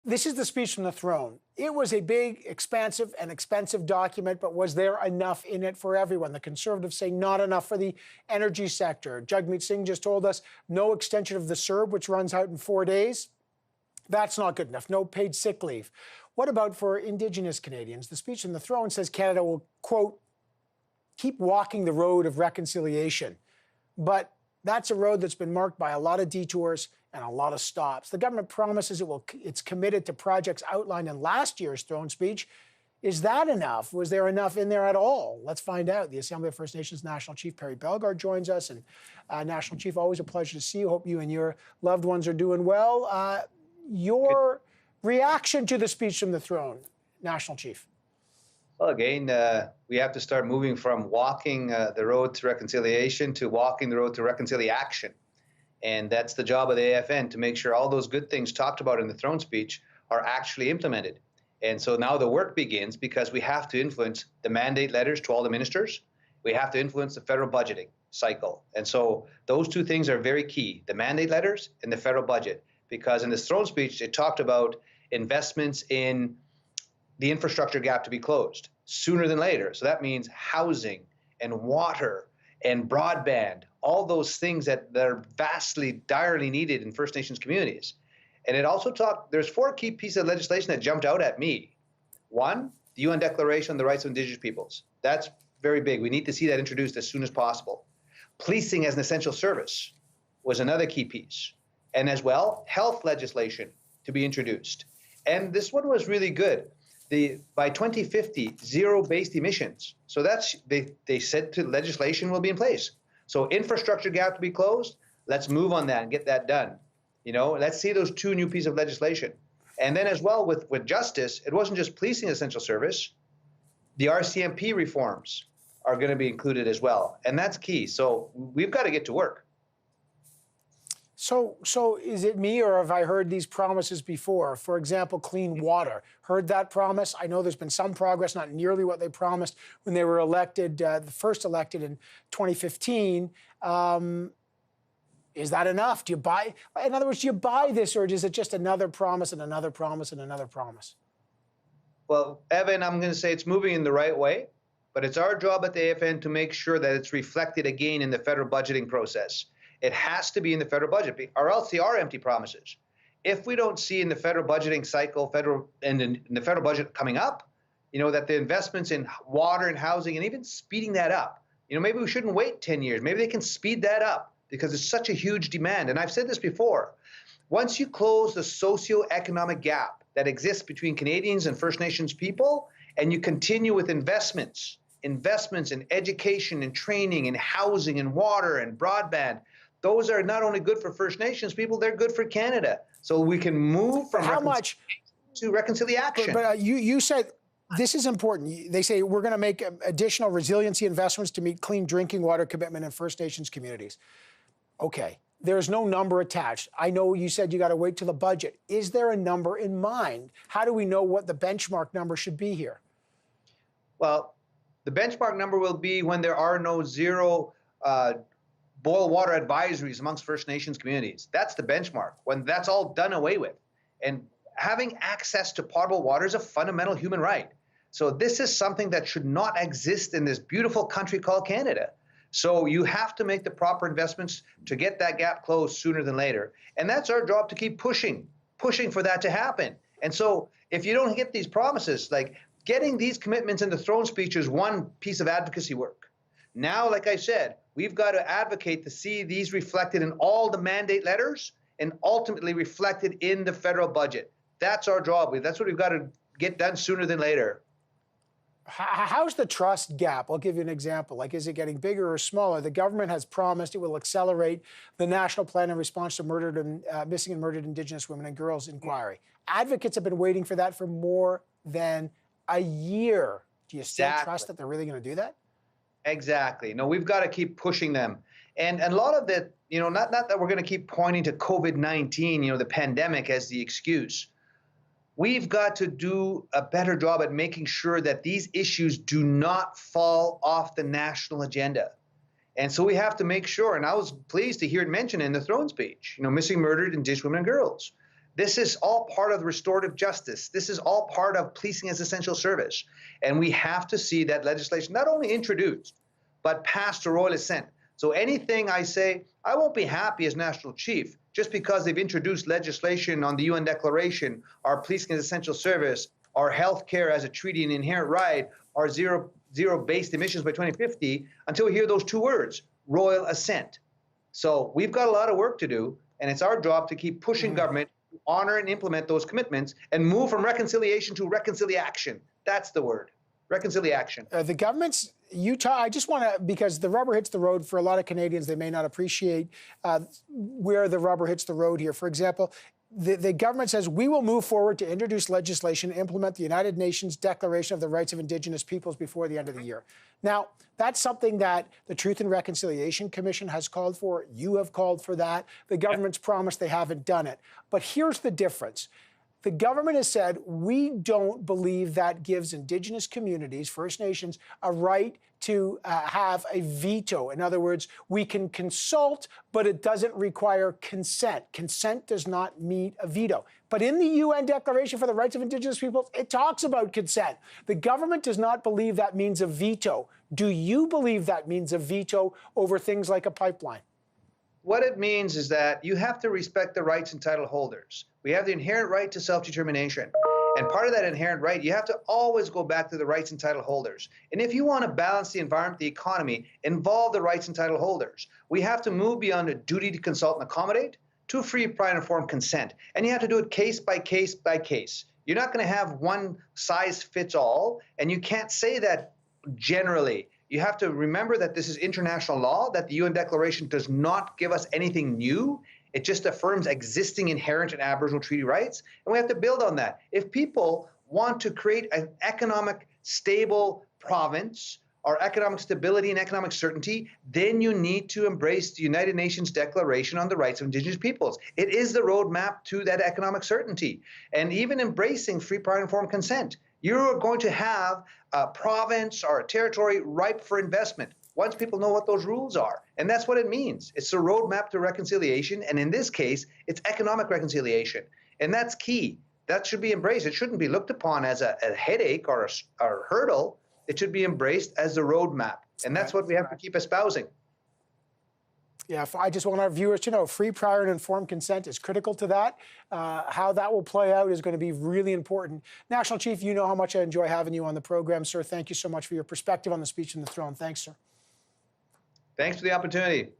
This is the speech from the throne. It was a big, expansive, and expensive document, but was there enough in it for everyone? The Conservatives say not enough for the energy sector. Jagmeet Singh just told us no extension of the CERB, which runs out in 4 days. That's not good enough. No paid sick leave. What about for Indigenous Canadians? The speech from the throne says Canada will, quote, keep walking the road of reconciliation. But that's a road that's been marked by a lot of detours and a lot of stops. The government promises it's committed to projects outlined in last year's throne speech. Is that enough? Was there enough in there at all? Let's find out. The Assembly of First Nations National Chief Perry Bellegarde joins us. And National Chief, always a pleasure to see you. Hope you and your loved ones are doing well. Your reaction to the speech from the throne, National Chief? Well, again, we have to start moving from walking the road to reconciliation to walking the road to reconcili-action. And that's the job of the AFN, to make sure all those good things talked about in the throne speech are actually implemented. And so now the work begins, because we have to influence the mandate letters to all the ministers. We have to influence the federal budgeting cycle. And so those two things are very key, the mandate letters and the federal budget, because in this throne speech, it talked about investments in the infrastructure gap to be closed sooner than later. So that means housing and water and broadband, all those things that are vastly, direly needed in First Nations communities. And it also talked, there's 4 key pieces of legislation that jumped out at me. 1, the UN Declaration on the Rights of Indigenous Peoples. That's very big. We need to see that introduced as soon as possible. Policing as an essential service was another key piece. And as well, health legislation to be introduced. And this one was really good. By 2050, zero-based emissions. So that's, they said to legislation will be in place. So infrastructure gap to be closed, let's move on that and get that done. You know, let's see those 2 new pieces of legislation. And then as well with justice, it wasn't just policing essential service. The RCMP reforms are going to be included as well. And that's key. So we've got to get to work. So is it me, or have I heard these promises before? For example, clean water. Heard that promise? I know there's been some progress, not nearly what they promised when they were elected, first elected in 2015. Is that enough? Do you buy, in other words, do you buy this, or is it just another promise and another promise and another promise? Well, Evan, I'm going to say it's moving in the right way, but it's our job at the AFN to make sure that it's reflected again in the federal budgeting process. It has to be in the federal budget, or else they are empty promises. If we don't see in the federal budgeting cycle, in the federal budget coming up, you know, that the investments in water and housing, and even speeding that up, you know, maybe we shouldn't wait 10 years. Maybe they can speed that up, because it's such a huge demand. And I've said this before, once you close the socioeconomic gap that exists between Canadians and First Nations people, and you continue with investments in education and training and housing and water and broadband, those are not only good for First Nations people, they're good for Canada. So we can move from how much to reconcili-action. But you said this is important. They say we're going to make additional resiliency investments to meet clean drinking water commitment in First Nations communities. Okay, there's no number attached. I know you said you got to wait till the budget. Is there a number in mind? How do we know what the benchmark number should be here? Well, the benchmark number will be when there are no zero boil water advisories amongst First Nations communities. That's the benchmark, when that's all done away with. And having access to potable water is a fundamental human right. So this is something that should not exist in this beautiful country called Canada. So you have to make the proper investments to get that gap closed sooner than later. And that's our job, to keep pushing for that to happen. And so if you don't get these promises, like getting these commitments in the throne speech is one piece of advocacy work. Now, like I said, we've got to advocate to see these reflected in all the mandate letters and ultimately reflected in the federal budget. That's our job. That's what we've got to get done sooner than later. How's the trust gap? I'll give you an example. Like, is it getting bigger or smaller? The government has promised it will accelerate the National Plan in Response to Missing and Murdered Indigenous Women and Girls inquiry. Advocates have been waiting for that for more than a year. Do you still trust that they're really going to do that? Exactly. No, we've got to keep pushing them. And a lot of it, you know, not that we're going to keep pointing to COVID-19, you know, the pandemic as the excuse. We've got to do a better job at making sure that these issues do not fall off the national agenda. And so we have to make sure, and I was pleased to hear it mentioned in the throne speech, you know, missing, murdered Indigenous women and girls. This is all part of restorative justice. This is all part of policing as essential service. And we have to see that legislation not only introduced, but passed a royal assent. So anything I say, I won't be happy as National Chief just because they've introduced legislation on the UN Declaration, our policing as essential service, our health care as a treaty and inherent right, our zero-based emissions by 2050, until we hear those two words, royal assent. So we've got a lot of work to do, and it's our job to keep pushing government to honor and implement those commitments and move from reconciliation to reconcili-action. That's the word, reconcili-action. The government's Utah, I just want to, because the rubber hits the road for a lot of Canadians, they may not appreciate where the rubber hits the road here. For example, the government says we will move forward to introduce legislation to implement the United Nations Declaration of the Rights of Indigenous Peoples before the end of the year. Now, that's something that the Truth and Reconciliation Commission has called for. You have called for that. The government's promised they haven't done it. But here's the difference. The government has said, we don't believe that gives Indigenous communities, First Nations, a right to have a veto. In other words, we can consult, but it doesn't require consent. Consent does not mean a veto. But in the UN Declaration for the Rights of Indigenous Peoples, it talks about consent. The government does not believe that means a veto. Do you believe that means a veto over things like a pipeline? What it means is that you have to respect the rights and title holders. We have the inherent right to self-determination. And part of that inherent right, you have to always go back to the rights and title holders. And if you want to balance the environment, the economy, involve the rights and title holders. We have to move beyond a duty to consult and accommodate to free, prior, and informed consent. And you have to do it case by case by case. You're not going to have one size fits all, and you can't say that generally. You have to remember that this is international law, that the UN Declaration does not give us anything new. It just affirms existing inherent and Aboriginal treaty rights, and we have to build on that. If people want to create an economic stable province or economic stability and economic certainty, then you need to embrace the United Nations Declaration on the Rights of Indigenous Peoples. It is the roadmap to that economic certainty. And even embracing free, prior, and informed consent. You're going to have a province or a territory ripe for investment once people know what those rules are. And that's what it means. It's the roadmap to reconciliation. And in this case, it's economic reconciliation. And that's key. That should be embraced. It shouldn't be looked upon as a headache or a hurdle. It should be embraced as the roadmap. And that's what we have to keep espousing. Yeah, I just want our viewers to know free, prior, and informed consent is critical to that. How that will play out is going to be really important. National Chief, you know how much I enjoy having you on the program, sir. Thank you so much for your perspective on the speech from the throne. Thanks, sir. Thanks for the opportunity.